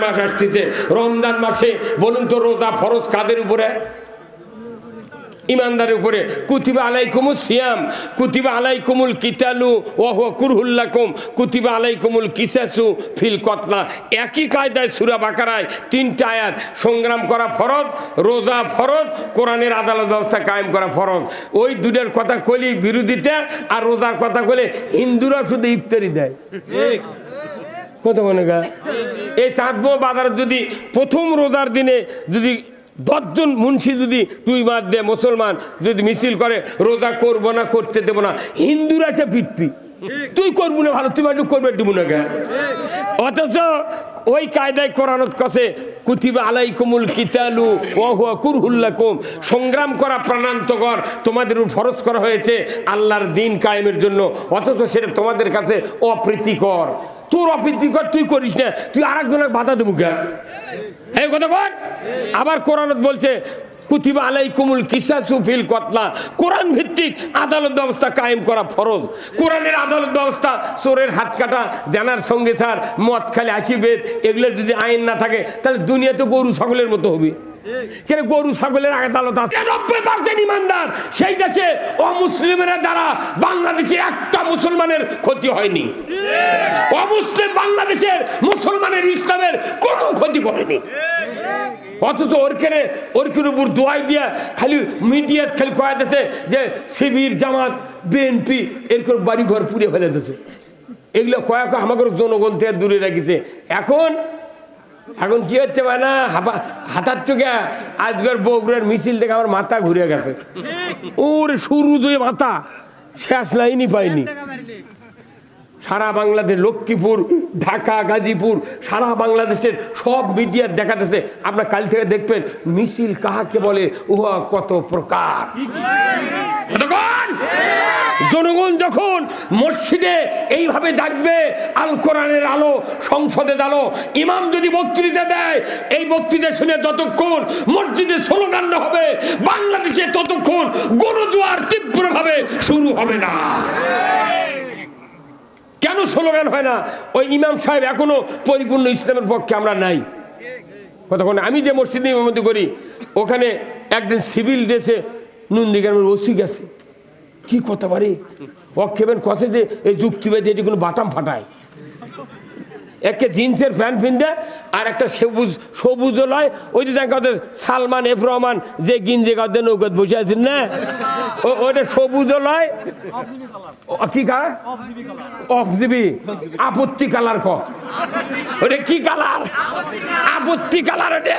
মাস আসতেছে। রমজান মাসে বলুন তো রোজা ফরজ কাদের উপরে? ইমানদারের উপরে। কুতিবা আলাইকুমুস সিয়াম কুতিবা আলাইকুমুল কিতালু ওয়া হুয়া কুরহুল লাকুম কুতিবা আলাইকুমুল কিসাসু ফিল কতলা। একই কায়দায় সূরা বাকারায় 3টা আয়াত। সংগ্রাম করা ফরজ, রোজা ফরজ, কোরআনের আদালত ব্যবস্থা কায়েম করা ফরজ। ওই দুটোর কথা কইলি বিরোধিতা, আর রোজার কথা কইলে হিন্দুরা শুধু ইফতারি দেয়। ঠিক কত মনে গা? এই চাঁদবো বাজার যদি প্রথম রোজার দিনে যদি 10 জন মুন্সি যদি তুই মার দে, মুসলমান যদি মিছিল করে রোজা করবো না, করতে দেবো না, হিন্দুরা সে পিটপি, তুই করবো না ভালো, তুই একটু করবে দেবো না। অথচ ওই কায়দায় কোরআনত কাছে কুতিবা আলাইকুমুল কিতালু ওয়া হুয়া কুরহুল লাকুম, সংগ্রাম করা প্রাণান্তকর তোমাদের উপর ফরজ করা হয়েছে আল্লাহর দ্বীন কায়েমের জন্য। অথচ সেটা তোমাদের কাছে অপ্রীতিকর। তোর অপ্রীতিকর তুই করিস না, তুই আরেকজনের বাধা দেবো কেন? এই কথা কর। আবার কোরআনত বলছে কুতিবা আলাইকুমুল কিসাসু ফিল কতলা, কোরআন ভিত্তিক আদালত ব্যবস্থা কায়েম করা ফরজ। কোরআনের আদালত ব্যবস্থা, চোরের হাত কাটা, জানার সঙ্গে স্যার মদ খালি আসিবেদ, এগুলো যদি আইন না থাকে তাহলে দুনিয়া তো গরু ছাগলের মতো হবে। কেন গরু ছাগলের আদালত আছে? 90% ইমানদার সেই দেশে অমুসলিমের দ্বারা বাংলাদেশে একটা মুসলমানের ক্ষতি হয়নি। অমুসলিম বাংলাদেশের মুসলমানের ইসলামের কোনো ক্ষতি করেনি। অথচ ওরকের উপর দোয়াই দিয়া খালি মিডিয়াত খালি কয়া দিয়েছে যে শিবির, জামাত, বিএনপি এরকম বাড়ি ঘর পুড়ে ফেলে দিয়েছে। এগুলো কয়েক আমাকে জনগণ থেকে দূরে রেখেছে। এখন কি হচ্ছে মানে হাতার চোখে আজকের বগুড়ার মিছিল থেকে আমার মাথা ঘুরে গেছে। ওর শুরু দুই মাথা শেষ লাইনই পাইনি। সারা বাংলাদেশ, লক্ষ্মীপুর, ঢাকা, গাজীপুর, সারা বাংলাদেশের সব মিডিয়া দেখাতেছে। আপনার কাল থেকে দেখবেন মিছিল কাহাকে বলে, উহা কত প্রকার। জনগণ যখন মসজিদে এইভাবে জাগবে, আল কোরআনের আলো, সংসদে আলো, ইমাম যদি বক্তৃতা দেয়, এই বক্তৃতা শুনে যতক্ষণ মসজিদে স্লোগান না হবে বাংলাদেশে, ততক্ষণ গণজোয়ার তীব্রভাবে শুরু হবে না। কেন স্লোগান হয় না? ওই ইমাম সাহেব এখনো পরিপূর্ণ ইসলামের পক্ষে আমরা নাই। কতক্ষণ আমি যে মসজিদে ইমামতি করি, ওখানে একদিন সিভিল ড্রেসে নন্দীগ্রামের ওসি গেছে। কি কথা পারে অক্ষেপেন কথা যে এই যুক্তিবাদী এটি কোনো বাটাম ফাটায়। একে জিন্সের প্যান্ট পিনতে আর একটা সবুজ লয়। ওই যে দেখা সালমান এফ রহমান যে গিঞ্জি গাঁদে নৌকাত বসে আছেন না, ওইটা সবুজ লয়। কি কালার? অফ দিবি আপত্তি কালার। ওটা কি কালার? আপত্তি কালার। ওটা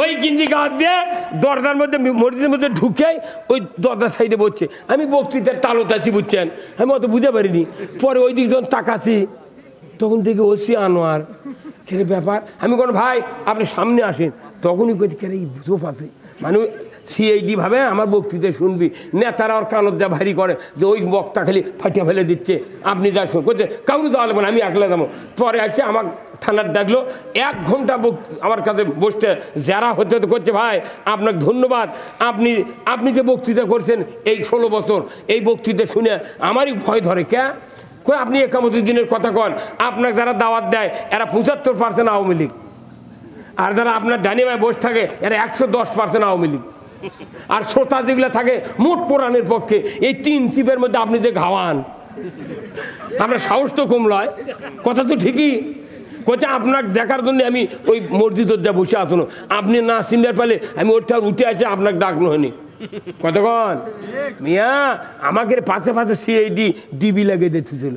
ওই গিঞ্জি গাঁত দিয়ে দরজার মধ্যে, মসজিদের মধ্যে ঢুকে ওই দরজার সাইডে বসছে। আমি বক্তৃতার তালত আছি, বুঝছেন, আমি অত বুঝতে পারিনি। পরে ওই দিক যখন তাকাছি তখন দেখি ওসি আনোয়ার। কেরে ব্যাপার? আমি কোন ভাই আপনি সামনে আসেন। তখনই কই কেরে বুঝো পাবে মানে সিআইডি ভাবে আমার বক্তৃতা শুনবি। নেতারা ওর কানত যা ভারী করে যে ওই বক্তা খালি ফাটিয়ে ফেলে দিচ্ছে, আপনি যা শুন করছে, কাউকে যাওয়া লাগবে না, আমি একলা যাবো। পরে আসছে আমার থানার ডাকলো, 1 ঘন্টা আমার কাছে বসতে যারা হতে হতে করছে, ভাই আপনাকে ধন্যবাদ, আপনি যে বক্তৃতা করছেন এই 16 বছর, এই বক্তৃতা শুনে আমারই ভয় ধরে। কে কই আপনি একামতুদ্দিনের কথা কন? আপনার যারা দাওয়াত দেয় এরা 75% আওয়ামী লীগ, আর যারা আপনার ডানিমায় বসে থাকে এরা 110% আওয়ামী লীগ। আর শ্রোতা যেগুলো থাকে মোট কোরআনের পক্ষে। এই 3 চিপের মধ্যে আপনি যে ঘাওয়ান, আমরা সাহস তো কম লয়। কথা তো ঠিকই কোথা, আপনার দেখার জন্য আমি ওই মসজিদের যা বসে আসুন, আপনি না চিনবার পালে আমি ওরটা উঠে আসে আপনাকে ডাকনো হয়নি। কতক্ষণ মিয়া আমাকে পাশে পাশে সিআইডি ডিবি লাগিয়ে দিতেছিল।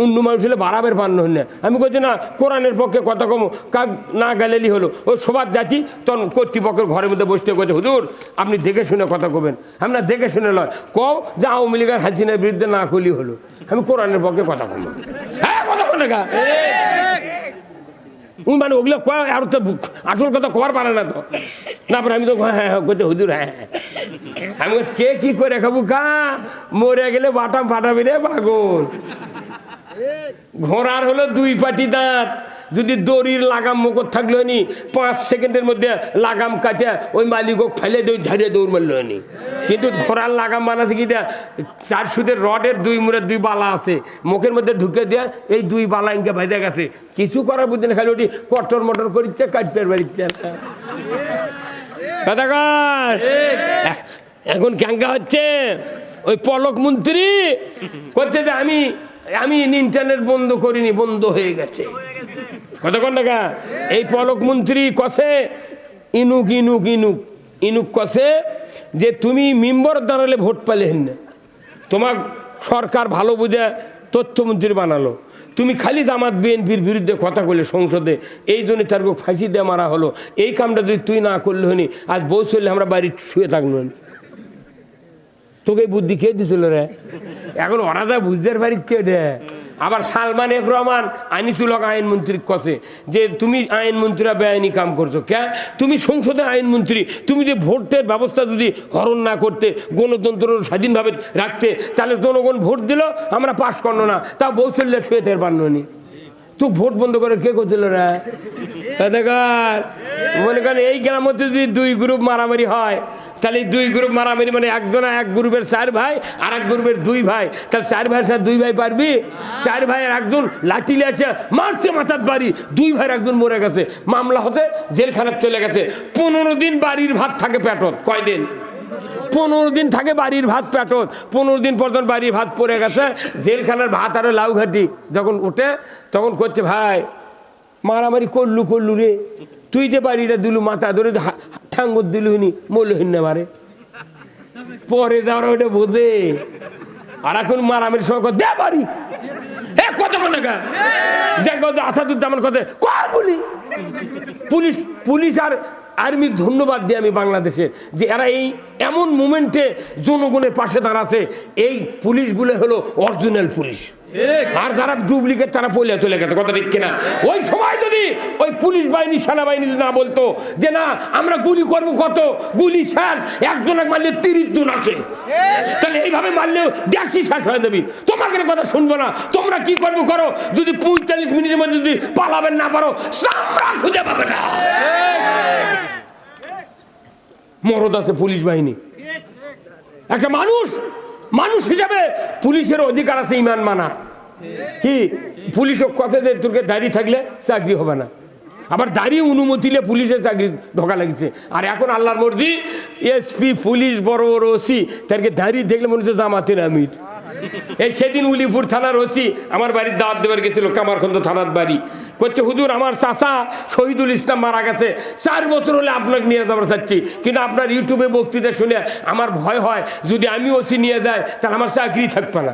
অন্য মানুষ হলে বাড়াবের পান্ন হন না। আমি বলছি না, কোরআনের পক্ষে কথা কম কাক না গেলেই হলো। ওই সবার জাতি তখন কর্তৃপক্ষের ঘরের মধ্যে বসতে করছে, হুজুর আপনি দেখে শুনে কথা কবেন। আমি না দেখে শুনে লয়, কও যে আওয়ামী লীগের হাসিনার বিরুদ্ধে না করলেই হলো। আমি কোরআনের পক্ষে কথা কম। হ্যাঁ কথা কোন দেখা মানে ওগুলো আর তো আসল কথা কবার পারে না তো। তারপরে আমি তো হ্যাঁ করতে হুজুর হ্যাঁ। আমি কে কি করে খাবো কা, মরে গেলে বাটাম ফাটাবি রে পাগল। ঘোড়ার হলো 2 পাটি দাঁত, যদি দড়ির লাগাম মুখর থাকলো নি 5 সেকেন্ডের মধ্যে লাগাম কাটে ওই মালিক ফেলে ঝাড়িয়ে দৌড় মারলো নি। কিন্তু ঘোড়ার লাগাম বানাতে কি দেয়া 4 সুদের রডের 2 মুড়ে 2 বালা আছে, মুখের মধ্যে ঢুকে দেয়া এই 2 বালা ইনকে ভেজে গেছে, কিছু করার বুদ্ধি না, খালি ওটি কটর মটর করিচ্ছে কাটতে বাড়িচ্ছে। এখন ক্যাঙ্কা হচ্ছে ওই পলক মন্ত্রী করছে যে আমি ইন্টারনেট বন্ধ করিনি, বন্ধ হয়ে গেছে। কতক্ষণ টাকা এই পলক মন্ত্রী কষে ইনুক ইনুক ইনুক ইনুক কষে যে তুমি মেম্বার দাঁড়ালে ভোট পালে না, তোমার সরকার ভালো বুঝে তথ্যমন্ত্রী বানালো, তুমি খালি জামাত বিএনপির বিরুদ্ধে কথা বলে সংসদে, এই জন্য তার ফাঁসি দিয়ে মারা হলো। এই কামটা যদি তুই না করলে হনি আজ বউ চললে আমরা বাড়ি শুয়ে থাকলো। তোকে বুদ্ধি খেয়ে দিছিল রে, এখন ওরা যা বুঝতে পারিচ্ছে রে। আবার সালমান এফ রহমান আনিসুল হক আইনমন্ত্রী কষে যে তুমি আইনমন্ত্রীরা বেআইনি কাম করছো কে, তুমি সংসদে আইনমন্ত্রী, তুমি যে ভোটের ব্যবস্থা যদি হরণ না করতে, গণতন্ত্র স্বাধীনভাবে রাখতে, তাহলে জনগণ ভোট দিল, আমরা পাশ করলো না, তা বউ চললে শুয়ে তের পারনি। তো ভোট বন্ধ করে কে করছিল রে? মনে করেন এই গ্রামের মধ্যে যদি 2 গ্রুপ মারামারি হয়, তাহলে 2 গ্রুপ মারামারি মানে একজনা এক গ্রুপের 4 ভাই আর এক গ্রুপের 2 ভাই, তাহলে 4 ভাইয়ের সাথে 2 ভাই পারবি? 4 ভাইয়ের একজন লাঠি লিয়েছে মারছে মাথার বাড়ি, 2 ভাইয়ের একজন মরে গেছে, মামলা হতে জেলখানায় চলে গেছে। 15 দিন বাড়ির ভাত থাকে পেটত। কয়দিন? 15 দিন থাকে বাড়ির ভাত পেটত। 15 দিন পর্যন্ত বাড়ির ভাত পড়ে গেছে, জেলখানার ভাত আরো লাউ ঘাটি যখন উঠে তখন করছে ভাই মারামারি করলু রে, তুই যে বাড়িটা দিলু মাথা ধরে ঠাঙ্গর দিলু হইনি মৌলহীন না মারে, পরে যাওয়ার ওইটা বোঝে। আর এখন মারামারির সময় দে বাড়ি কতক্ষণ টাকা দেখো আসাদুজ্জামান কথা কগুলি পুলিশ আর আর্মি ধন্যবাদ দিই আমি বাংলাদেশে যে এরা এই এমন মুমেন্টে জনগণের পাশে দাঁড়াচ্ছে। এই পুলিশগুলো হলো অরিজিনাল পুলিশ, আর যারা ডুপ্লিকেট তারা পয়লা চলে গেছে। কথা ঠিক কিনা? ওই সময় যদি ওই পুলিশ বাহিনী সেনাবাহিনী না বলতো যে না আমরা গুলি করবো, কত গুলি শেষ, একজন এক মারলে 30 জন আছে, তাহলে এইভাবে মারলেও 150 শেষ হয়ে যাবি। তোমাকে কথা শুনবো না, তোমরা কি করবো করো, যদি 45 মিনিটের মধ্যে যদি পালাবেন না পারো চামড়া খুঁজে পাবে না। মরদ আছে পুলিশ বাহিনী, একটা মানুষ হিসাবে পুলিশের অধিকার আছে ইমান মানা। কি পুলিশ কথা যে তোকে দাঁড়িয়ে থাকলে চাকরি হবে না, আবার দাঁড়িয়ে অনুমতি নিয়ে পুলিশের চাকরি ঢোকা লাগছে। আর এখন আল্লাহর মর্জি এসপি পুলিশ বড় বড় ওসি তাদেরকে দাঁড়িয়ে দেখলে মনে হচ্ছে জামাতের আমির। এই সেদিন উলিপুর থানার ওসি আমার বাড়ির দাওয়াত দেবার গেছিল, কামারখন্দ থানার বাড়ি, করছে হুজুর আমার চাচা শহীদুল ইসলাম মারা গেছে, 4 বছর হলে আপনাকে নিয়ে যাবার চাচ্ছি, কিন্তু আপনার ইউটিউবে বক্তৃতা শুনে আমার ভয় হয় যদি আমি ওসি নিয়ে যাই তাহলে আমার চাকরি থাকবে না।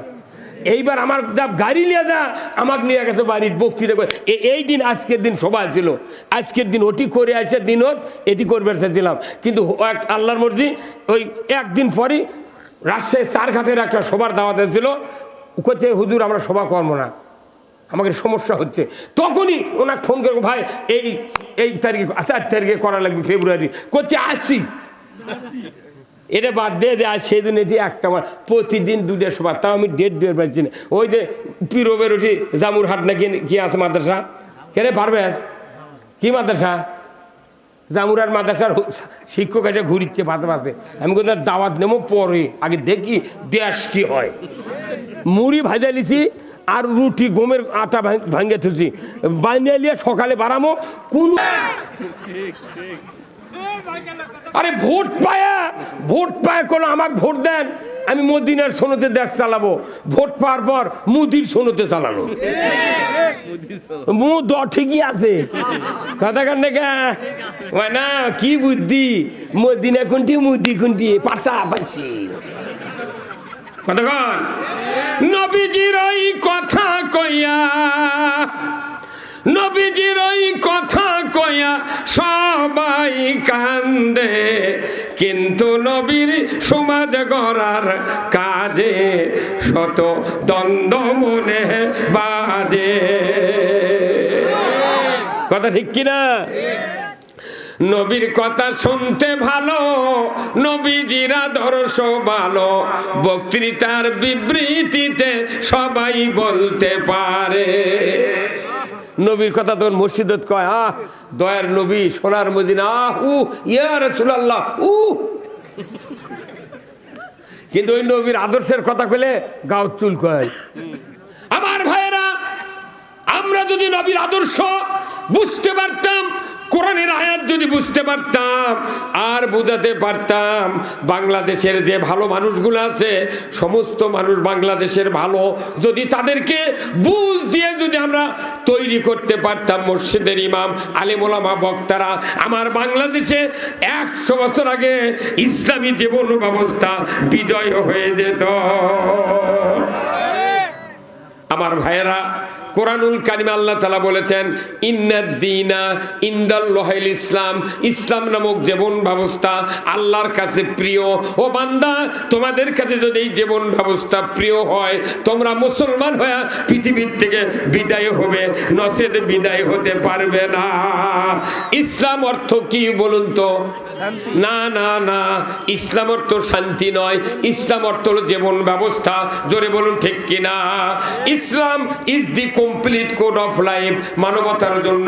এইবার আমার যা গাড়ি নিয়ে যা আমাকে নিয়ে গেছে বাড়ির বক্তৃতা করে। এই দিন আজকের দিন সবাই ছিল, আজকের দিন ওটি করে আসে দিনত এটি করবে দিলাম, কিন্তু আল্লাহর মর্জি ওই একদিন পরই রাজশাহী চারঘাটের একটা সভার দাওয়াত ছিল, করছে হুজুর আমরা সভা করবো না, আমাকে সমস্যা হচ্ছে। তখনই ওনাকে ফোন করবো ভাই এই তারিখে 4 তারিখে করা লাগবে ফেব্রুয়ারি, করছে আসছি। এটা বাদ দিয়ে যে আজ সেদিন এটি একটা প্রতিদিন 2টা সভা, তাও আমি ডেট দিয়ে পারছি না। ওই যে পিরবের ওটি জামুরহাট নাকি কি আছে মাদ্রাসা, কেন পারবে কি মাদ্রাসা, জামুরার মাদ্রাসার শিক্ষক এসে ঘুরিচ্ছে পাতে পাতে। আমি কোথাও দাওয়াত নেবো পরে, আগে দেখি দেশ কি হয়। মুড়ি ভাজা লিছি আর রুটি গমের আটা ভাঙে থুছি, বানিয়ে নিয়ে সকালে বাড়ামো কোন। আরে ভোট পায় কোনো আমাকে ভোট দেন, আমি মদিনার সোনতে দেশ চালাবো, ভোট পাওয়ার পর মুদির সোনতে চালানো ঠিকই আছে। কথা কান না কি বুদ্ধি, মদিনা কোনটি মুদি কোনটি পাশাপাশি। কতক্ষণ নবীজির ওই কথা কইয়া, নবীজির ওই কথা কইয়া সবাই কান্দে, কিন্তু নবীর সমাজ গড়ার কাজে শত দ্বন্দ্ব মনে বাজে। কথা ঠিক কিনা? নবীর কথা শুনতে ভালো, নবীজির আদর্শ ভালো, বক্তৃতার বিবৃতিতে সবাই বলতে পারে। নবীর কথা তখন মসজিদত কয়, দয়ার নবী, সোনার মদিনা, ইয়া রাসূলুল্লাহ। কিন্তু ওই নবীর আদর্শের কথা কইলে গাও চুল কয়। আমার ভাইয়েরা, আমরা যদি নবীর আদর্শ বুঝতে পারতাম, কোরআনের আয়াত যদি বুঝতে পারতাম আর বুঝাতে পারতাম, বাংলাদেশের যে ভালো মানুষগুলো আছে, সমস্ত মানুষ বাংলাদেশের ভালো, যদি তাদেরকে বুঝ দিয়ে যদি আমরা তৈরি করতে পারতাম মসজিদের ইমাম, আলেম ওলামা, বক্তারা, আমার বাংলাদেশে 100 বছর আগে ইসলামী জীবন ব্যবস্থা বিজয় হয়ে যেত। আমার ভাইয়েরা, কোরআনুল কারিমে আল্লাহ তাআলা বলেছেন, ইন্নাদ-দীনা ইনদাল্লাহিল ইসলাম, ইসলাম নামক জীবন ব্যবস্থা আল্লাহর কাছে প্রিয়। ও বান্দা, তোমাদের কাছে যদি এই জীবন ব্যবস্থা প্রিয় হয়, তোমরা মুসলমান হয়ে পৃথিবীর থেকে বিদায় হবে, নচেত বিদায় হতে পারবে না। ইসলাম অর্থ কি বলুন তো? না না না, ইসলাম অর্থ শান্তি নয়, ইসলাম অর্থ হলো জীবন ব্যবস্থা। জোরে বলুন ঠিক কিনা? Islam is the complete code of life. মানবতার জন্য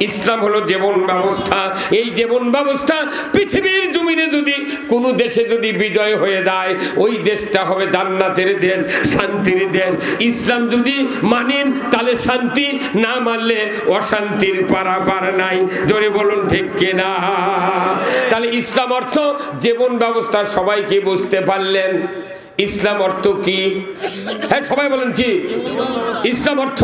ইসলাম হলো জীবন ব্যবস্থা। এই জীবন ব্যবস্থা পৃথিবীর জমিনে যদি কোনো দেশে যদি বিজয় হয়ে যায়, ওই দেশটা হবে জান্নাতের দেশ, শান্তির দেশ। ইসলাম যদি মানেন তাহলে শান্তি, না মানলে অশান্তির পারাপার নাই। জোরে বলুন ঠিক কিনা? তাহলে ইসলাম অর্থ জীবন ব্যবস্থা সবাইকে বুঝতে পারলেন। ইসলাম অর্থ কি? হ্যাঁ, সবাই বলেন কি? ইসলাম অর্থ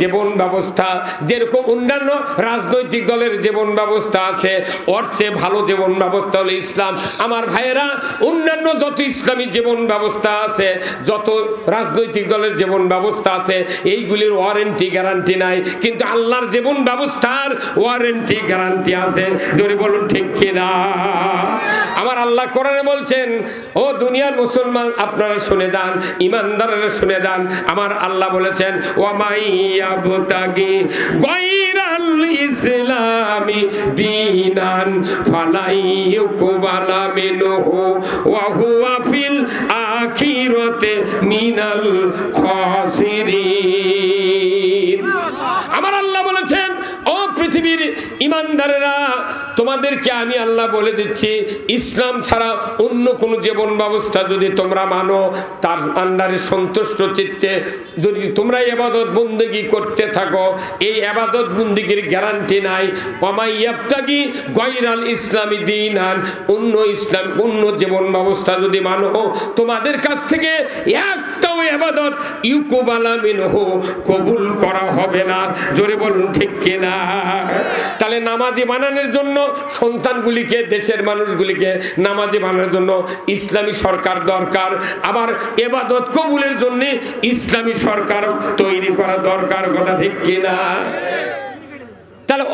জীবন ব্যবস্থা। যেরকম অন্যান্য রাজনৈতিক দলের জীবন ব্যবস্থা আছে, ওর চেয়ে ভালো জীবন ব্যবস্থা হলো ইসলাম। আমার ভাইয়েরা, অন্যান্য যত ইসলামী জীবন ব্যবস্থা আছে, যত রাজনৈতিক দলের জীবন ব্যবস্থা আছে, এইগুলির ওয়ারেন্টি গ্যারান্টি নাই, কিন্তু আল্লাহর জীবন ব্যবস্থার ওয়ারেন্টি গ্যারান্টি আছে। জোরে বলুন ঠিক কিনা? আমার আল্লাহ কোরআনে বলছেন, ও দুনিয়ার মুসলমান, আপনারা শুনে যান, ইমানদাররা শুনে যান। আমার আল্লাহ বলেছেন, ওয়ামাইয়াবতাগি গায়রাল ইসলামি দীনান ফালাইয়ুকবালা মিনহু ওয়া হুয়া ফিল আখিরাতি মিনাল খাসিরিন। আমার আল্লাহ বলেছেন, ও পৃথিবীর ইমানদারেরা, তোমাদেরকে আমি আল্লাহ বলে দিচ্ছি, ইসলাম ছাড়া অন্য কোন জীবন ব্যবস্থা যদি তোমরা মানো, তার আন্ডারে সন্তুষ্ট চিত্তে যদি তোমরা ইবাদত বন্দেগী করতে থাকো, এই ইবাদত বন্দেগীর গ্যারান্টি নাই। ওয়ামাইয়াবতাগি গায়রাল ইসলামি দীনান, অন্য জীবন ব্যবস্থা যদি মানো, তোমাদের কাছ থেকে একটাও ইবাদত ইউকুবালা মিনহু, কবুল করা হবে না। জোরে বলুন ঠিক কিনা? তাহলে নামাজি বানানোর জন্য সন্তানগুলিকে, দেশের মানুষগুলিকে নামাজি বানানোর জন্য ইসলামী সরকার দরকার। আবার ইবাদত কবুলের জন্য ইসলামী সরকার তৈরি করা দরকার। কথা ঠিক কিনা? তাহলে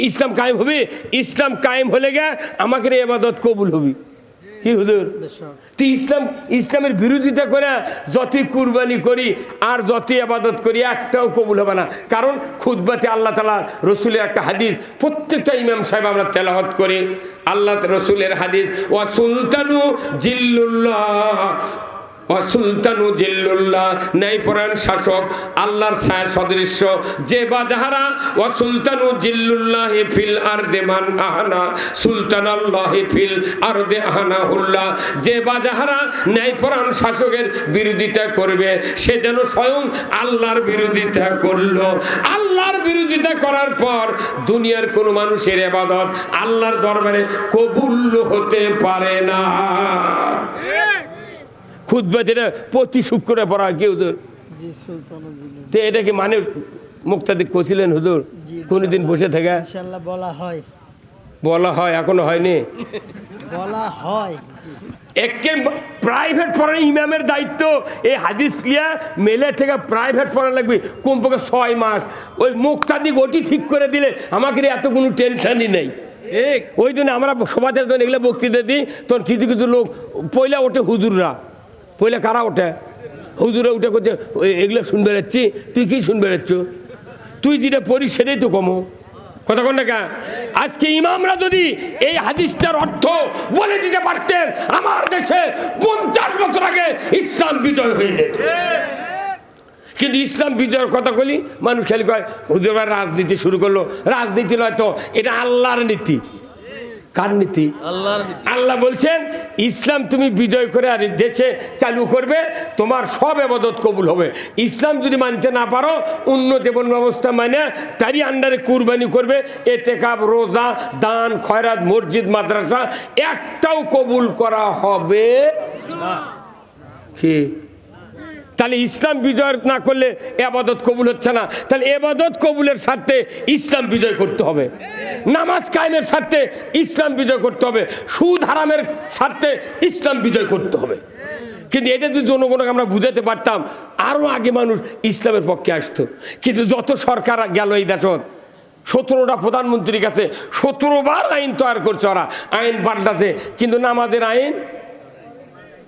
ইসলাম কায়েম হবে। ইসলাম কায়েম হলে গে আমাকে ইবাদত কবুল হবে। কি হুজুর? ইসলামের বিরোধিতা করে যতই কুরবানি করি আর যতই ইবাদত করি, একটাও কবুল হবে না। কারণ খুতবাতে আল্লাহ তাআলা রসুলের একটা হাদিস, প্রত্যেকটা ইমাম সাহেব আমরা তেলাওয়াত করি, আল্লাহ রসুলের হাদিস, ওয়া সুলতানু জিল্লুল্লাহ, সুলতানু জিল্লুল্লাহ, ন্যায়পরায়ণ শাসক, আল্লাহর ছায়া সদৃশ্য, যে বাজাহারা ওয়া সুলতানু জিল্লুল্লাহি ফিল আরদি মান আহানা সুলতানাল্লাহি ফিল আরদি আহানাহুল্লাহ, যে বাজাহারা ন্যায়পরায়ণ শাসকের বিরোধিতা করবে, সে যেন স্বয়ং আল্লাহর বিরোধিতা করলো। আল্লাহর বিরোধিতা করার পর দুনিয়ার কোনো মানুষের ইবাদত আল্লাহর দরবারে কবুল হতে পারে না। খুতবাতে প্রতি শুক্রবারে পড়া কি হুজুর? তো এটা কি মানে মুক্তাদি করছিলেন হুজুর? কোনদিন বসে থেকে বলা হয়, এখনো হয়নি, বলা হয়। একে প্রাইভেট পড়ানো ইমামের দায়িত্ব। এই হাদিস ক্লিয়ার মেলে থেকে প্রাইভেট পড়া লাগবে কমপক্ষে 6 মাস। ওই মুক্তাদি ওটি ঠিক করে দিলে আমাকে এত কোনো টেনশনই নেই। ওই জন্য আমরা সমাজের জন্য এগুলো বক্তৃতা দিই। তোর কিছু কিছু লোক পয়লা ওঠে, হুজুররা পয়লা কারা ওঠে? হুজুরে উঠে করছে এগুলো শুনবে যাচ্ছি। তুই কি শুনবে যাচ্ছ? তুই যেটা পড়িস সেটাই তো কমো। কথা কোন না? আজকে ইমামরা যদি এই হাদিসটার অর্থ বলে দিতে পারতেন, আমার দেশে 50 বছর আগে ইসলাম বিজয় হয়ে যেত। কিন্তু ইসলাম বিজয়ের কথা বলি মানুষ খালি কয় হুজুর ভাই রাজনীতি শুরু করলো। রাজনীতি নয় তো, এটা আল্লাহর নীতি। কার নীতি? আল্লাহ বলছেন ইসলাম তুমি বিজয় করে আর দেশে চালু করবে, তোমার সব ইবাদত কবুল হবে। ইসলাম যদি মানতে না পারো, অন্য জীবন ব্যবস্থা মানে তারই আন্ডারে কুরবানি করবে, এতেকাব, রোজা, দান, খয়রাত, মসজিদ, মাদ্রাসা একটাও কবুল করা হবে না। কি তাহলে ইসলাম বিজয় না করলে ইবাদত কবুল হচ্ছে না। তাহলে ইবাদত কবুলের স্বার্থে ইসলাম বিজয় করতে হবে, নামাজ কায়েমের স্বার্থে ইসলাম বিজয় করতে হবে, সুদ হারামের স্বার্থে ইসলাম বিজয় করতে হবে। কিন্তু এটা যদি জনগণকে আমরা বুঝাতে পারতাম, আরও আগে মানুষ ইসলামের পক্ষে আসতো। কিন্তু যত সরকার গেল এই দেশত, 17টা প্রধানমন্ত্রীর কাছে 17 বার আইন তৈরি করছে, ওরা আইন পাল্টাছে, কিন্তু নামাজের আইন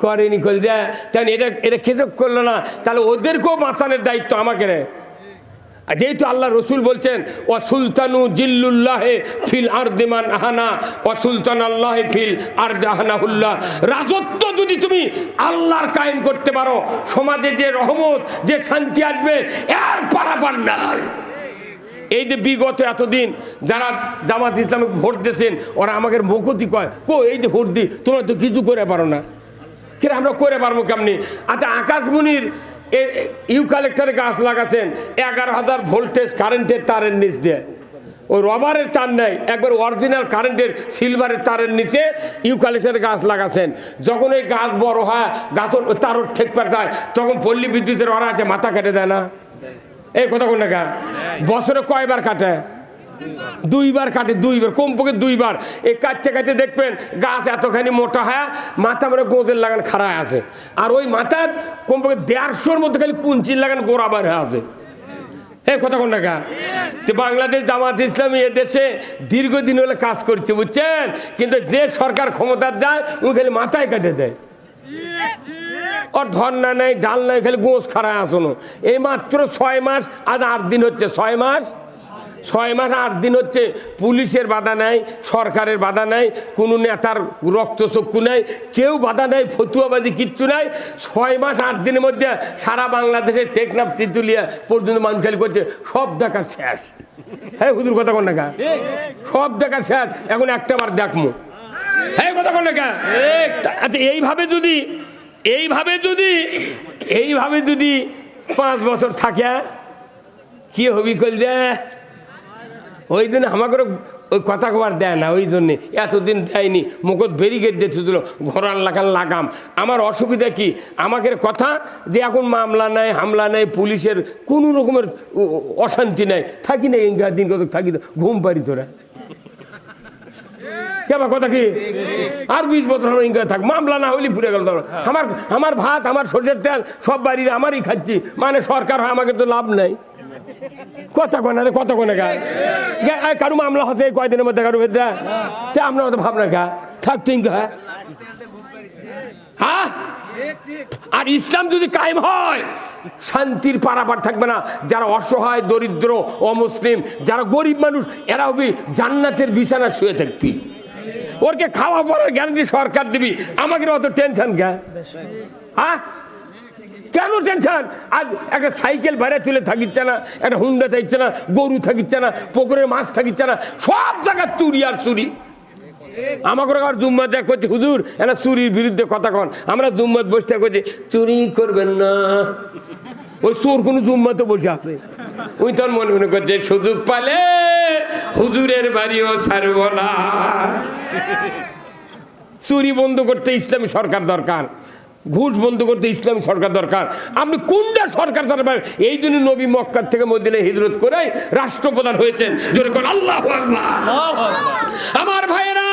করেনি। কল দেয় তাই এটা খেসব করলো না, তাহলে ওদেরকেও বাঁচানোর দায়িত্ব আমাকে রে। যেহেতু আল্লাহ রসুল বলছেন ও সুলতানু জিল্লুল্লাহে ফিল আরদিমান আহানা ও সুলতান আল্লাহ ফিল আরদ আহানাহুল্লাহ, রাজত্ব যদি তুমি আল্লাহর কায়েম করতে পারো, সমাজে যে রহমত, যে শান্তি আসবে এর পারাপার নাই। এই যে বিগত এতদিন যারা জামাত ইসলামে ভোট দিয়েছেন, ওরা আমাকে মুখতি কয়, কো এই যে ভোট দিই, তোমরা তো কিছু করে পারো না। কিন্তু আমরা করে পারবো কেমনি? আচ্ছা, আকাশমণির ইউক্যালিপটাসের গাছ লাগাচ্ছেন 11,000 ভোল্টেজ কারেন্টের তারের নিচ দিয়ে, ওই রবারের তার নেই, একবার অরিজিনাল কারেন্টের সিলভারের তারের নিচে ইউক্যালিপটাসের গাছ লাগাচ্ছেন। যখন এই গাছ বড় হয়, গাছের তারও ঠেক পেয়ে যায়, তখন পল্লী বিদ্যুতের ওরা আছে মাথা কেটে দেয় না? এই কথা কোন টাকা বছরে কয়বার কাটে? 2 বার কাটে, 2 বার, কমপক্ষে 2 বার। এই কাটতে কাটতে দেখবেন গাছ এতখানি মোটা হয়, মাথা মানে গোদের লাগান খাড়ায় আছে, আর ওই মাথার কমপক্ষে 150-র মধ্যে খালি পুঞ্চির লাগান গোড়াবার হয়ে আছে। এই কথা কোন টাকা? তো বাংলাদেশ জামাত ইসলামী এদেশে দীর্ঘদিন হলে কাজ করছে, বুঝছেন? কিন্তু যে সরকার ক্ষমতার যায়, ও খালি মাথায় কেটে দেয়, ওর ধর্না নেই, ডাল নেই, খালি গোঁস খাড়ায় আসনো। এই মাত্র 6 মাস, আজ 8 দিন হচ্ছে, 6 মাস 8 দিন হচ্ছে, পুলিশের বাধা নাই, সরকারের বাধা নাই, কোনো নেতার রক্তচক্ষু নাই, কেউ বাধা নাই, ফতুয়াবাজি কিচ্ছু নাই। 6 মাস 8 দিনের মধ্যে সারা বাংলাদেশের টেকনাফ তেঁতুলিয়া পর্যন্ত মানুষ খালি করছে সব দেখার শেষ। হ্যাঁ হুজুর কথা কোন টাকা? সব দেখার শেষ, এখন একটা বার দেখমু। হ্যাঁ কথা কোন টাকা? আচ্ছা, এইভাবে যদি 5 বছর থাকে, কি হবি? কল দে ওই জন্য আমাকে ওই কথা কবার দেয় না, ওই জন্যে এতদিন দেয়নি, মুখত ব্যারিকেড দিয়ে দিল, ঘোরার লাগাম। আমার অসুবিধা কি? আমাকে কথা যে এখন মামলা নাই, হামলা নাই, পুলিশের কোনো রকমের অশান্তি নাই, থাকি না ইঙ্গা দিন কত থাকি, ঘুম পারি তোরা কেবা কথা কি? আর 20 বছর ইঙ্গা থাক, মামলা না হইলে ফুরে গেল। আমার ভাত, আমার সরষের তেল সব বাড়ির আমারই খাচ্ছি, মানে সরকার হয়, আমাকে তো লাভ নাই। কথা কোন রে, কথা কোনে গা? কারু মামলা হতে কয়দিনের মধ্যে কারু বেদা, আপনার মতো ভাবনা গা থাকতো ইঙ্গা। হ্যাঁ, আর ইসলাম যদি কায়েম হয়, শান্তির পারাপার থাকবে না। যারা অসহায়, দরিদ্র, অমুসলিম, যারা গরিব মানুষ, এরা হবে জান্নাতের বিছানা শুয়ে থাকবি, ওরকে খাওয়া পড়ার গ্যারান্টি সরকার দিবি। আমাকে অত টেনশন কে? হ্যাঁ, কেন টেনশন? আজ একটা সাইকেল ভাড়া তুলে থাকিচ্ছে না, একটা হুন্ডা থাকছে না, গরু থাকিচ্ছে না, পুকুরের মাছ থাকিচ্ছে না, সব জায়গায় চুরি আর চুরি। আমাকে আবার জুম্মা দেখ করছে, হুজুর এরা চুরির বিরুদ্ধে কথা কন। আমরা জুম্মাত বসতে করছি, চুরি করবেন না। ওই চোর কোনো জুম্মাতে বসে আছে, ওই তোর মনে করছে সুযোগ পালে হুজুরের বাড়িও ছাড়ব না। চুরি বন্ধ করতে ইসলামী সরকার দরকার, ঘুষ বন্ধ করতে ইসলামী সরকার দরকার। আপনি কোনটা সরকার দরকার? এই জন্য নবী মক্কা থেকে মদিনায় হিজরত করে রাষ্ট্রপ্রধান হয়েছেন। জোরে কোন আল্লাহু আকবার। আমার ভাইয়েরা,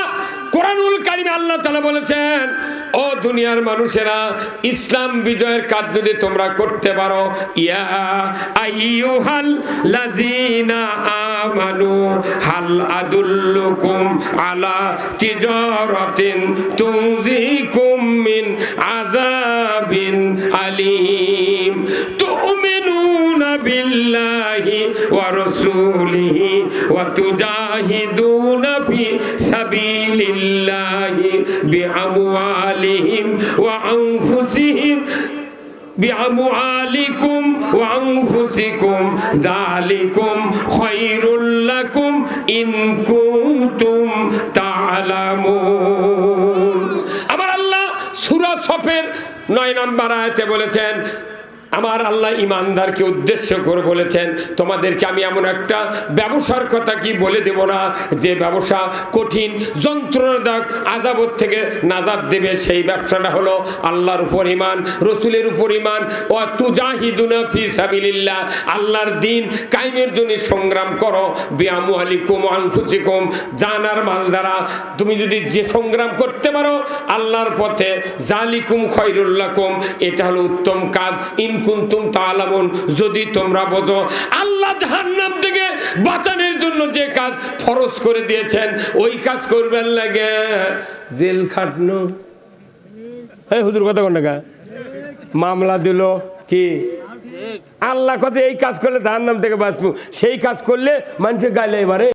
কোরআনুল কারিমে আল্লাহ তাআলা বলেছেন, ও দুনিয়ার মানুষেরা, ইসলাম বিজয়ের কাজ যদি তোমরা করতে পারো, ইয়া আইয়ুহাল লাযিনা আমানু হাল আদুল্লুকুম আলা তিজারাতিন তুযিকুম মিন আযাবিন আলীম তুমিনুনা বিল্লাহি ওয়া রাসূলিহি ওয়া তুজাহিদুনা ফি সাবিলিল্লাহি বিআমওয়ালিহিম ওয়া আনফুসিহিম বিআমওয়ালিকুম ওয়া আনফুসিকুম যালিকুম খায়রুল লাকুম ইন কুনতুম তা'লামুন। আমার আল্লাহ সূরা সফের 9 নম্বর আয়াতে বলেছেন, আমার আল্লাহ ইমানদারকে উদ্দেশ্য করে বলেছেন, তোমাদেরকে আমি এমন একটা ব্যবসার কথা কি বলে দেব না, যে ব্যবসা কঠিন যন্ত্রণাদায়ক আযাব থেকে নাজাত দেবে। সেই ব্যবসাটা হলো আল্লাহর উপর ঈমান, রাসূলের উপর ঈমান। ওয়া তুজাহিদুনা ফি সাবিলিল্লাহ, আল্লাহর দ্বীন কায়েমের জন্য সংগ্রাম করো। বিআমওয়ালিকুম ওয়া আনফুসিকুম, জান আর মাল দ্বারা তুমি যদি যে সংগ্রাম করতে পারো আল্লাহর পথে, যালিকুম খায়রুল লাকুম, এটা হলো উত্তম কাজ। ইন কুনতুম তা'লামুন, যদি তোমরা বোঝো। আল্লাহ জাহান্নাম থেকে বাঁচানোর জন্য যে কাজ ফরজ করে দিয়েছেন ওই কাজ করবেন লাগে জেল খাটনো। এই হুজুর কথা কোন টাকা মামলা দিল কি আল্লাহ কথা, এই কাজ করলে জাহান্নাম থেকে বাঁচবো, সেই কাজ করলে মানুষের গাইলে এবারে